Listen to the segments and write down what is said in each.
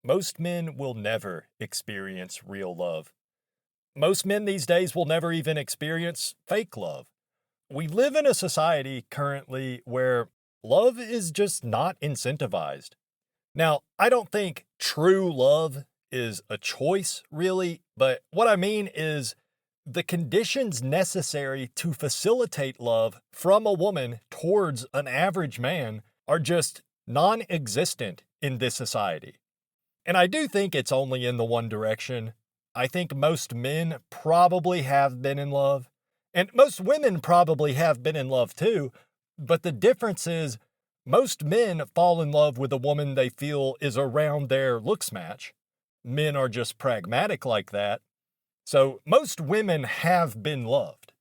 most men will never experience real love. Most men these days will never even experience fake love. We live in a society currently where love is just not incentivized. Now, I don't think true love is a choice, really, but what I mean is the conditions necessary to facilitate love from a woman towards an average man are just non existent in this society. And I do think it's only in the one direction. I think most men probably have been in love, and most women probably have been in love too. But the difference is most men fall in love with a woman they feel is around their looks match. Men are just pragmatic like that. So most women have been loved,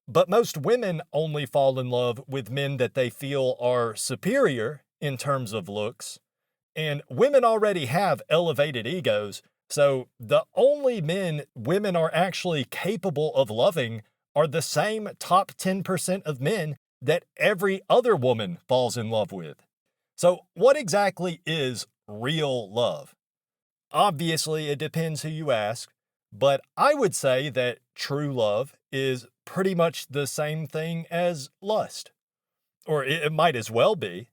but most women only fall in love with men that they feel are superior in terms of looks. And women already have elevated egos, so the only men women are actually capable of loving are the same top 10% of men that every other woman falls in love with. So, what exactly is real love? Obviously, it depends who you ask, but I would say that true love is pretty much the same thing as lust, or it might as well be.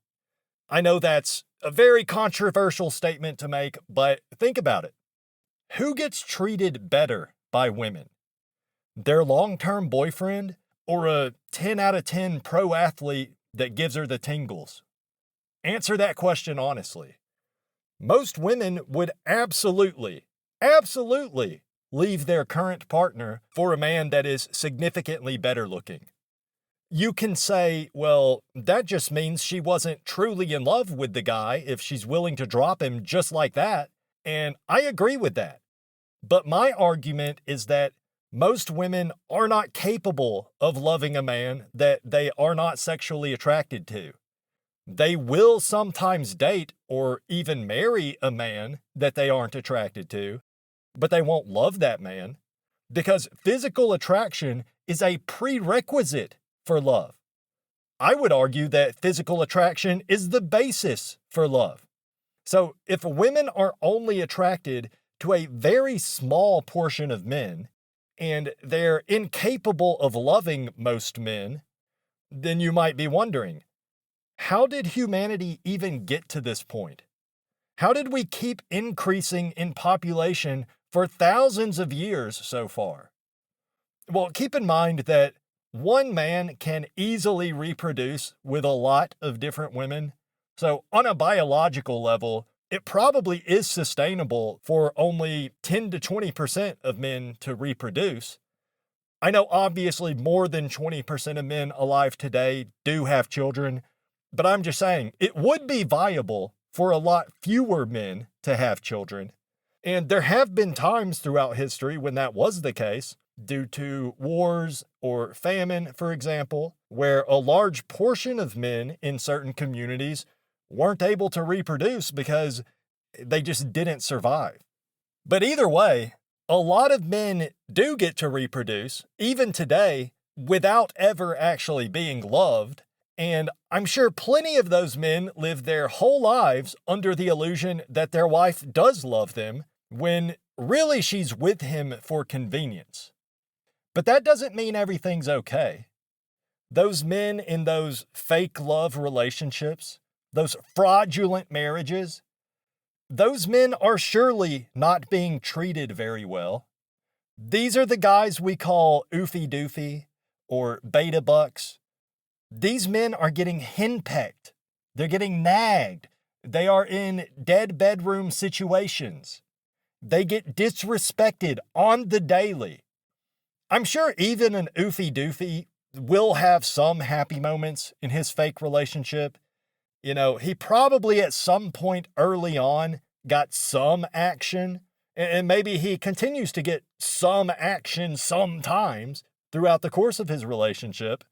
I know that's a very controversial statement to make, but think about it. Who gets treated better by women? Their long-term boyfriend or a 10 out of 10 pro athlete that gives her the tingles? Answer that question honestly. Most women would absolutely leave their current partner for a man that is significantly better looking. You can say, well, that just means she wasn't truly in love with the guy if she's willing to drop him just like that. And I agree with that. But my argument is that most women are not capable of loving a man that they are not sexually attracted to. They will sometimes date or even marry a man that they aren't attracted to, but they won't love that man because physical attraction is a prerequisite for love. I would argue that physical attraction is the basis for love. So if women are only attracted to a very small portion of men and they're incapable of loving most men, then you might be wondering, how did humanity even get to this point? How did we keep increasing in population for thousands of years so far? Well, keep in mind that one man can easily reproduce with a lot of different women. So on a biological level, it probably is sustainable for only 10 to 20% of men to reproduce. I know obviously more than 20% of men alive today do have children, but I'm just saying it would be viable for a lot fewer men to have children. And there have been times throughout history when that was the case, due to wars or famine, for example, where a large portion of men in certain communities weren't able to reproduce because they just didn't survive. But either way, a lot of men do get to reproduce, even today, without ever actually being loved. And I'm sure plenty of those men live their whole lives under the illusion that their wife does love them, when really she's with him for convenience. But that doesn't mean everything's okay. Those men in those fake love relationships, those fraudulent marriages, those men are surely not being treated very well. These are the guys we call oofy doofy or beta bucks. These men are getting henpecked. They're getting nagged. They are in dead bedroom situations. They get disrespected on the daily. I'm sure even an oofy doofy will have some happy moments in his fake relationship. You know, he probably at some point early on got some action, and maybe he continues to get some action sometimes throughout the course of his relationship.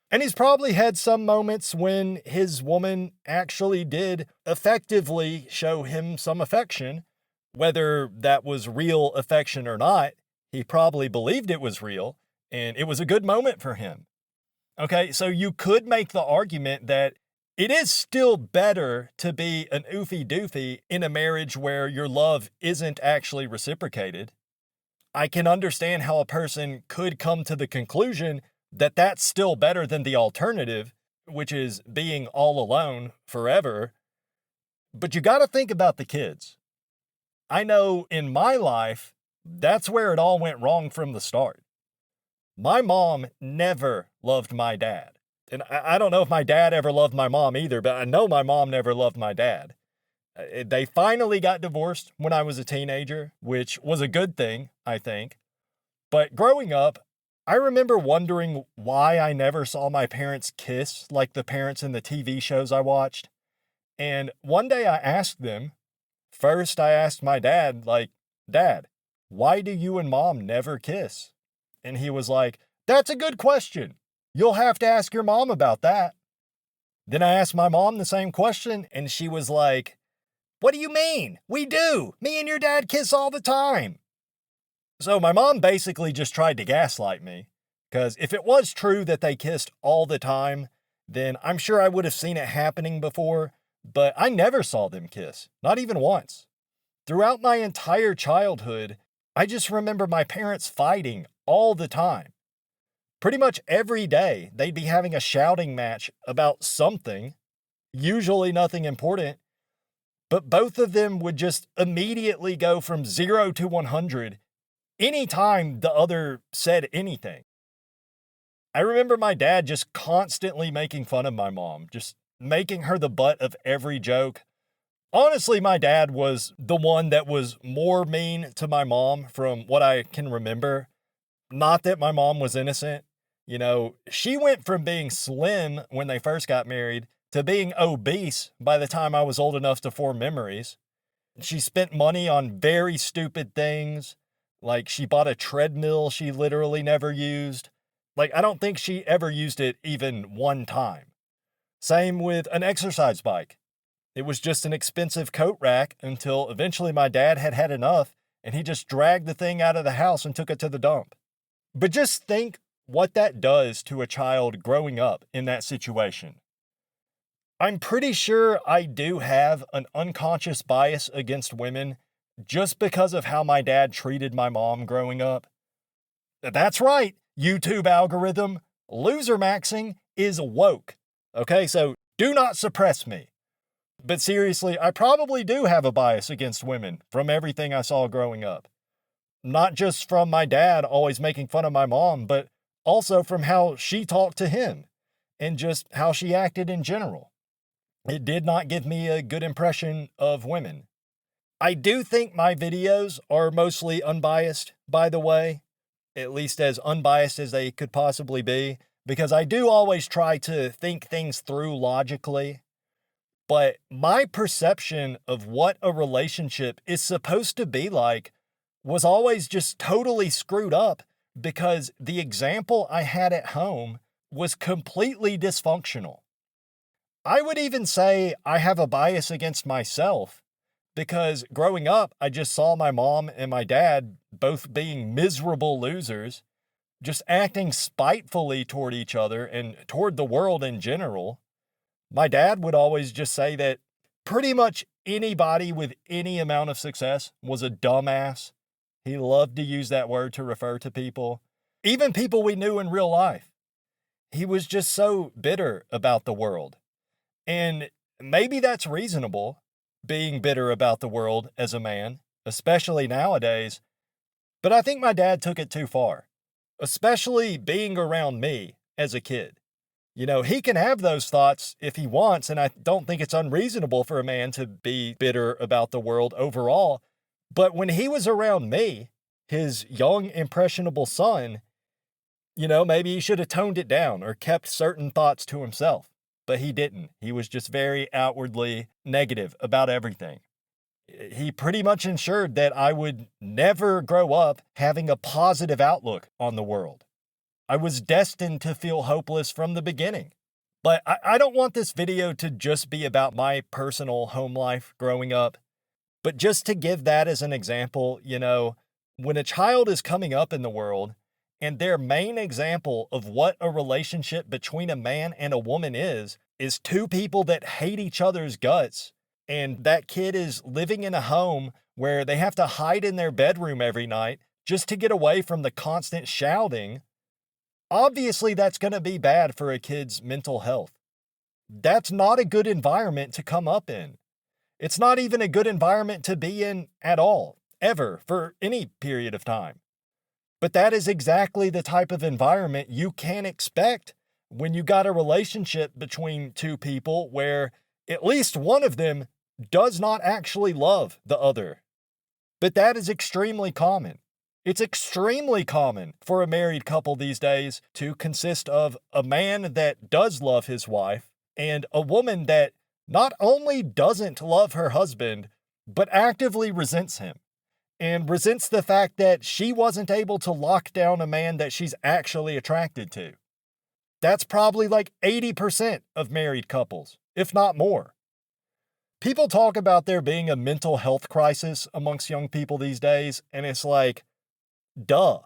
And he's probably had some moments when his woman actually did effectively show him some affection, whether that was real affection or not. He probably believed it was real, and it was a good moment for him. Okay, so you could make the argument that it is still better to be an oofy doofy in a marriage where your love isn't actually reciprocated. I can understand how a person could come to the conclusion that that's still better than the alternative, which is being all alone forever. But you got to think about the kids. I know in my life, that's where it all went wrong from the start. My mom never loved my dad. And I don't know if my dad ever loved my mom either, but I know my mom never loved my dad. They finally got divorced when I was a teenager, which was a good thing, I think. But growing up, I remember wondering why I never saw my parents kiss like the parents in the TV shows I watched. And one day I asked them, first I asked my dad, like, Dad, why do you and mom never kiss? And he was like, that's a good question. You'll have to ask your mom about that. Then I asked my mom the same question, and she was like, what do you mean? We do. Me and your dad kiss all the time. So my mom basically just tried to gaslight me, because if it was true that they kissed all the time, then I'm sure I would have seen it happening before, but I never saw them kiss, not even once. Throughout my entire childhood, I just remember my parents fighting all the time. Pretty much every day, they'd be having a shouting match about something, usually nothing important, but both of them would just immediately go from 0 to 100 anytime the other said anything. I remember my dad just constantly making fun of my mom, just making her the butt of every joke. Honestly, my dad was the one that was more mean to my mom from what I can remember. Not that my mom was innocent. You know, she went from being slim when they first got married to being obese by the time I was old enough to form memories. She spent money on very stupid things. Like she bought a treadmill she literally never used. Like I don't think she ever used it even one time. Same with an exercise bike. It was just an expensive coat rack until eventually my dad had had enough and he just dragged the thing out of the house and took it to the dump. But just think what that does to a child growing up in that situation. I'm pretty sure I do have an unconscious bias against women just because of how my dad treated my mom growing up. That's right, YouTube algorithm. Loser maxing is woke. Okay, so do not suppress me. But seriously, I probably do have a bias against women from everything I saw growing up. Not just from my dad always making fun of my mom, but also from how she talked to him and just how she acted in general. It did not give me a good impression of women. I do think my videos are mostly unbiased, by the way, at least as unbiased as they could possibly be, because I do always try to think things through logically. But my perception of what a relationship is supposed to be like was always just totally screwed up because the example I had at home was completely dysfunctional. I would even say I have a bias against myself because growing up, I just saw my mom and my dad both being miserable losers, just acting spitefully toward each other and toward the world in general. My dad would always just say that pretty much anybody with any amount of success was a dumbass. He loved to use that word to refer to people, even people we knew in real life. He was just so bitter about the world. And maybe that's reasonable, being bitter about the world as a man, especially nowadays. But I think my dad took it too far, especially being around me as a kid. You know, he can have those thoughts if he wants, and I don't think it's unreasonable for a man to be bitter about the world overall. But when he was around me, his young, impressionable son, you know, maybe he should have toned it down or kept certain thoughts to himself. But he didn't. He was just very outwardly negative about everything. He pretty much ensured that I would never grow up having a positive outlook on the world. I was destined to feel hopeless from the beginning. But I don't want this video to just be about my personal home life growing up. But just to give that as an example, you know, when a child is coming up in the world and their main example of what a relationship between a man and a woman is is two people that hate each other's guts, and that kid is living in a home where they have to hide in their bedroom every night just to get away from the constant shouting, obviously that's going to be bad for a kid's mental health. That's not a good environment to come up in. It's not even a good environment to be in at all, ever, for any period of time. But that is exactly the type of environment you can expect when you got a relationship between two people where at least one of them does not actually love the other. But that is extremely common. It's extremely common for a married couple these days to consist of a man that does love his wife and a woman that not only doesn't love her husband, but actively resents him and resents the fact that she wasn't able to lock down a man that she's actually attracted to. That's probably like 80% of married couples, if not more. People talk about there being a mental health crisis amongst young people these days, and it's like, duh.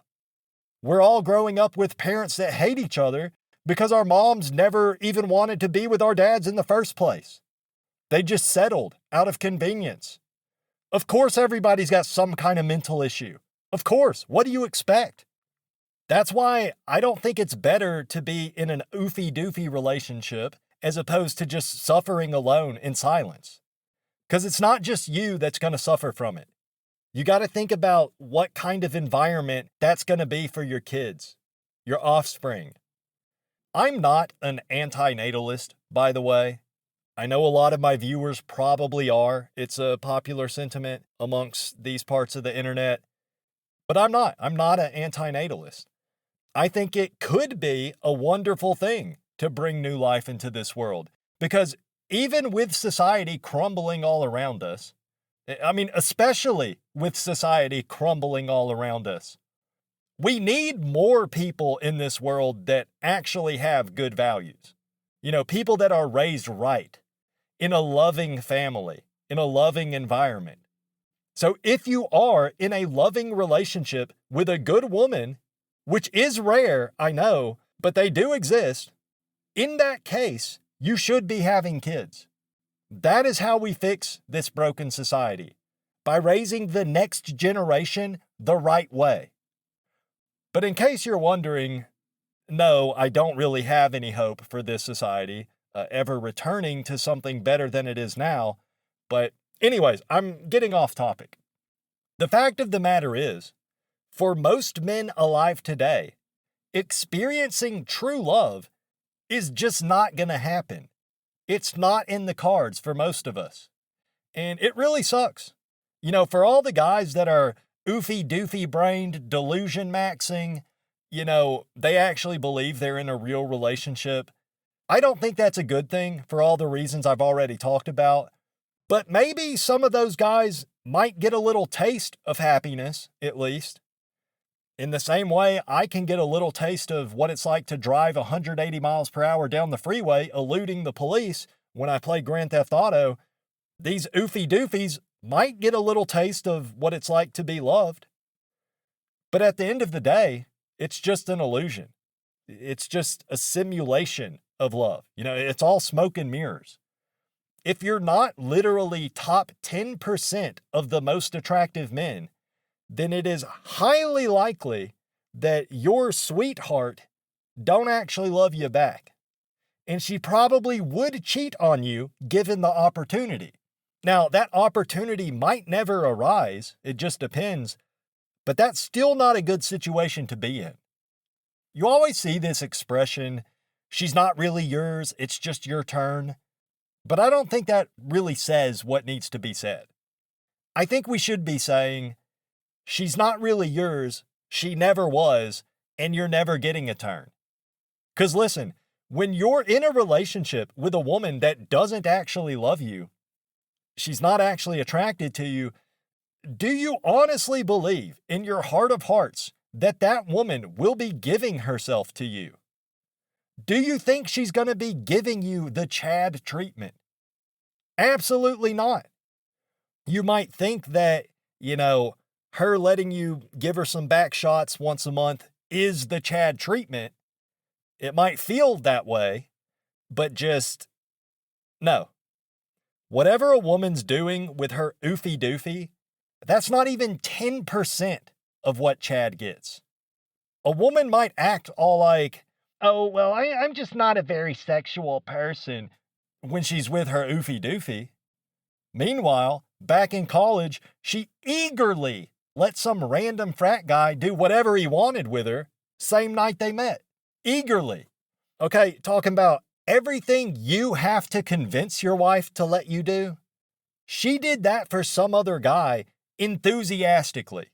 We're all growing up with parents that hate each other because our moms never even wanted to be with our dads in the first place. They just settled out of convenience. Of course, everybody's got some kind of mental issue. Of course. What do you expect? That's why I don't think it's better to be in an oofy-doofy relationship as opposed to just suffering alone in silence. Because it's not just you that's going to suffer from it. You got to think about what kind of environment that's going to be for your kids, your offspring. I'm not an anti-natalist, by the way. I know a lot of my viewers probably are. It's a popular sentiment amongst these parts of the internet. But I'm not. I'm not an anti-natalist. I think it could be a wonderful thing to bring new life into this world. Because even with society crumbling all around us, especially with society crumbling all around us, we need more people in this world that actually have good values. People that are raised right, in a loving family, in a loving environment. So if you are in a loving relationship with a good woman, which is rare, I know, but they do exist, in that case, you should be having kids. That is how we fix this broken society, by raising the next generation the right way. But in case you're wondering, no, I don't really have any hope for this society ever returning to something better than it is now. But anyways, I'm getting off topic. The fact of the matter is, for most men alive today, experiencing true love is just not going to happen. It's not in the cards for most of us. And it really sucks. For all the guys that are oofy-doofy brained, delusion maxing, they actually believe they're in a real relationship. I don't think that's a good thing for all the reasons I've already talked about. But maybe some of those guys might get a little taste of happiness, at least. In the same way, I can get a little taste of what it's like to drive 180 miles per hour down the freeway, eluding the police when I play Grand Theft Auto. These oofy-doofies might get a little taste of what it's like to be loved. But at the end of the day, it's just an illusion. It's just a simulation of love. It's all smoke and mirrors. If you're not literally top 10% of the most attractive men, then it is highly likely that your sweetheart don't actually love you back. And she probably would cheat on you given the opportunity. Now, that opportunity might never arise. It just depends. But that's still not a good situation to be in. You always see this expression, she's not really yours, it's just your turn. But I don't think that really says what needs to be said. I think we should be saying, she's not really yours, she never was, and you're never getting a turn. Because listen, when you're in a relationship with a woman that doesn't actually love you, she's not actually attracted to you, do you honestly believe in your heart of hearts that that woman will be giving herself to you? Do you think she's going to be giving you the Chad treatment? Absolutely not. You might think that, her letting you give her some back shots once a month is the Chad treatment. It might feel that way, but just No. Whatever a woman's doing with her oofy doofy, that's not even 10% of what Chad gets. A woman might act all like, oh, well, I'm just not a very sexual person when she's with her oofy doofy. Meanwhile, back in college, she eagerly let some random frat guy do whatever he wanted with her same night they met. Eagerly. Okay, talking about everything you have to convince your wife to let you do. She did that for some other guy enthusiastically.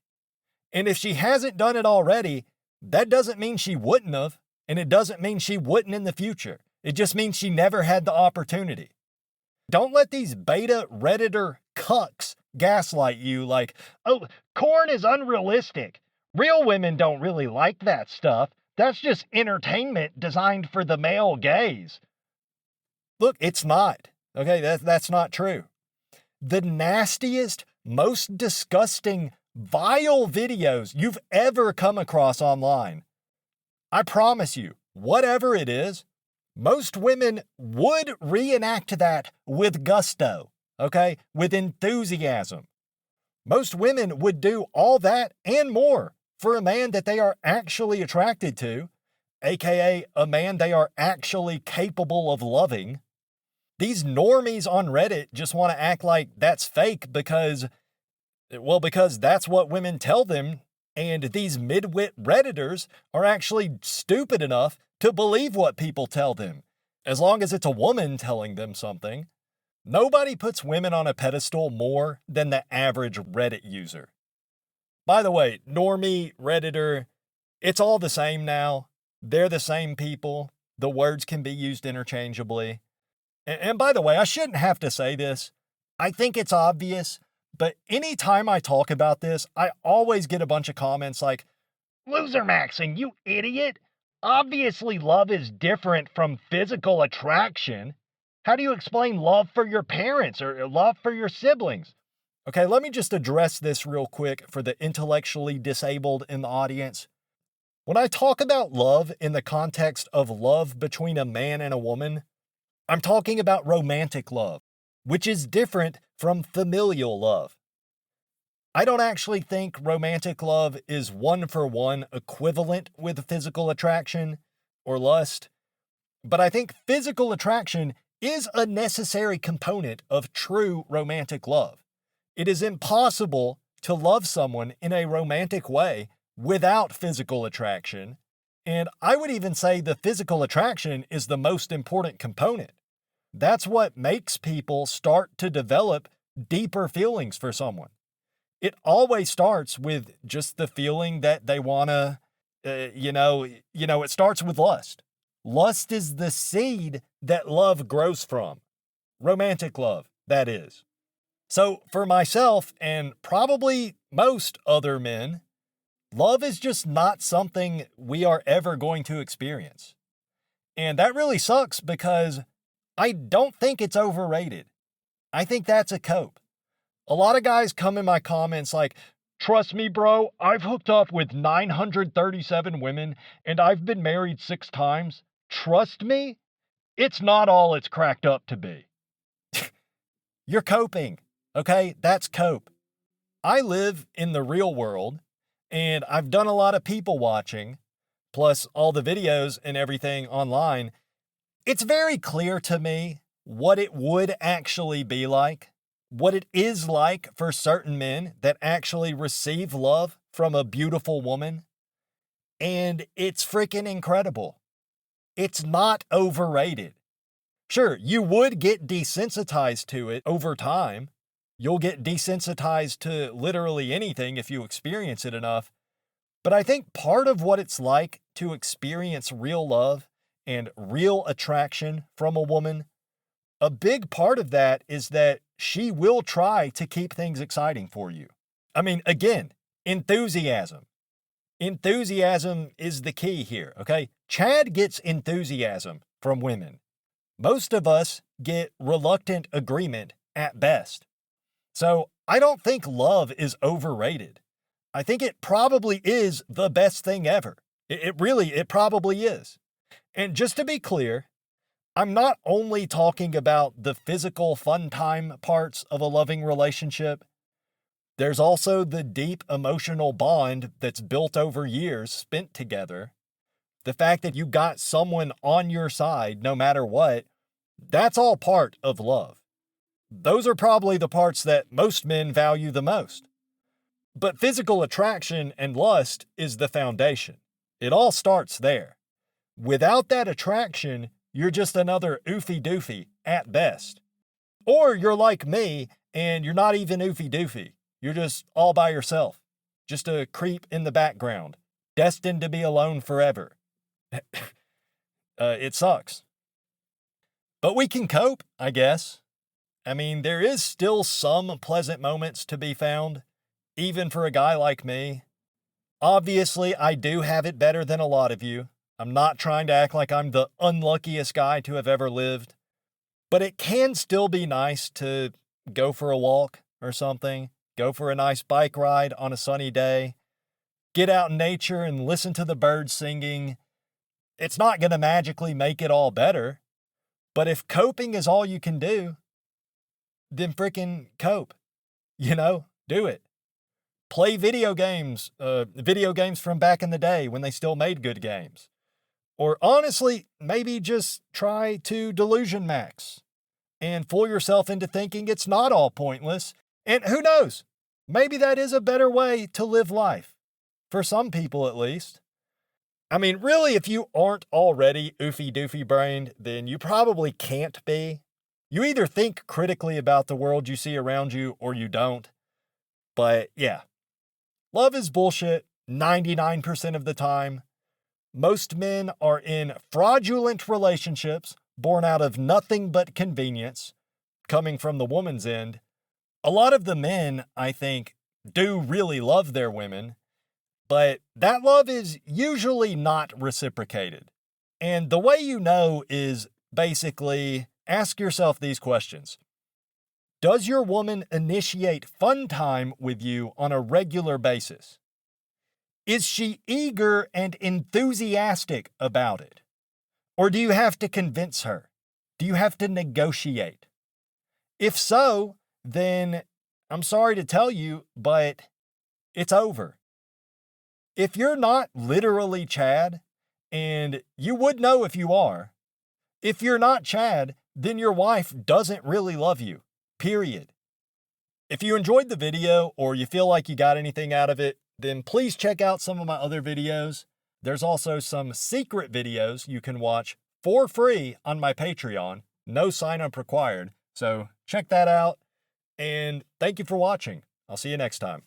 And if she hasn't done it already, that doesn't mean she wouldn't have, and it doesn't mean she wouldn't in the future. It just means she never had the opportunity. Don't let these beta Redditor cucks gaslight you like, oh, corn is unrealistic. Real women don't really like that stuff. That's just entertainment designed for the male gaze. Look, it's not. Okay, that's not true. The nastiest, most disgusting, vile videos you've ever come across online. I promise you, whatever it is, most women would reenact that with gusto, okay? With enthusiasm. Most women would do all that and more for a man that they are actually attracted to, aka a man they are actually capable of loving. These normies on Reddit just want to act like that's fake because that's what women tell them, and these midwit Redditors are actually stupid enough to believe what people tell them, as long as it's a woman telling them something. Nobody puts women on a pedestal more than the average Reddit user. By the way, normie, Redditor, it's all the same now. They're the same people. The words can be used interchangeably. And by the way, I shouldn't have to say this. I think it's obvious, but anytime I talk about this, I always get a bunch of comments like, loser maxing, you idiot. Obviously, love is different from physical attraction. How do you explain love for your parents or love for your siblings? Okay, let me just address this real quick for the intellectually disabled in the audience. When I talk about love in the context of love between a man and a woman, I'm talking about romantic love, which is different from familial love. I don't actually think romantic love is one-for-one equivalent with physical attraction or lust, but I think physical attraction is a necessary component of true romantic love. It is impossible to love someone in a romantic way without physical attraction, and I would even say the physical attraction is the most important component. That's what makes people start to develop deeper feelings for someone. It always starts with just the feeling that they want to, it starts with lust. Lust is the seed that love grows from. Romantic love, that is. So for myself and probably most other men, love is just not something we are ever going to experience. And that really sucks because I don't think it's overrated. I think that's a cope. A lot of guys come in my comments like, trust me, bro, I've hooked up with 937 women and I've been married 6 times. Trust me, it's not all it's cracked up to be. You're coping, okay? That's cope. I live in the real world and I've done a lot of people watching, plus all the videos and everything online. It's very clear to me what it would actually be like, what it is like for certain men that actually receive love from a beautiful woman. And it's freaking incredible. It's not overrated. Sure, you would get desensitized to it over time. You'll get desensitized to literally anything if you experience it enough. But I think part of what it's like to experience real love and real attraction from a woman, a big part of that is that she will try to keep things exciting for you. I mean, again, enthusiasm. Enthusiasm is the key here, okay? Chad gets enthusiasm from women. Most of us get reluctant agreement at best. So I don't think love is overrated. I think it probably is the best thing ever. It probably is. And just to be clear, I'm not only talking about the physical fun time parts of a loving relationship. There's also the deep emotional bond that's built over years spent together. The fact that you got someone on your side no matter what, that's all part of love. Those are probably the parts that most men value the most. But physical attraction and lust is the foundation. It all starts there. Without that attraction, you're just another oofy doofy at best. Or you're like me and you're not even oofy doofy. You're just all by yourself. Just a creep in the background, destined to be alone forever. It sucks. But we can cope, I guess. I mean, there is still some pleasant moments to be found, even for a guy like me. Obviously, I do have it better than a lot of you. I'm not trying to act like I'm the unluckiest guy to have ever lived. But it can still be nice to go for a walk or something, go for a nice bike ride on a sunny day, get out in nature and listen to the birds singing. It's not going to magically make it all better. But if coping is all you can do, then frickin' cope. Do it. Play video games from back in the day when they still made good games. Or honestly, maybe just try to delusion max and fool yourself into thinking it's not all pointless. And who knows? Maybe that is a better way to live life. For some people, at least. I mean, really, if you aren't already oofy doofy brained, then you probably can't be. You either think critically about the world you see around you or you don't. But yeah, love is bullshit 99% of the time. Most men are in fraudulent relationships born out of nothing but convenience, coming from the woman's end. A lot of the men, I think, do really love their women, but that love is usually not reciprocated. And the way you know is basically ask yourself these questions. Does your woman initiate fun time with you on a regular basis? Is she eager and enthusiastic about it? Or do you have to convince her? Do you have to negotiate? If so, then I'm sorry to tell you, but it's over. If you're not literally Chad, and you would know if you are, if you're not Chad, then your wife doesn't really love you, period. If you enjoyed the video or you feel like you got anything out of it, then please check out some of my other videos. There's also some secret videos you can watch for free on my Patreon. No sign-up required. So check that out. And thank you for watching. I'll see you next time.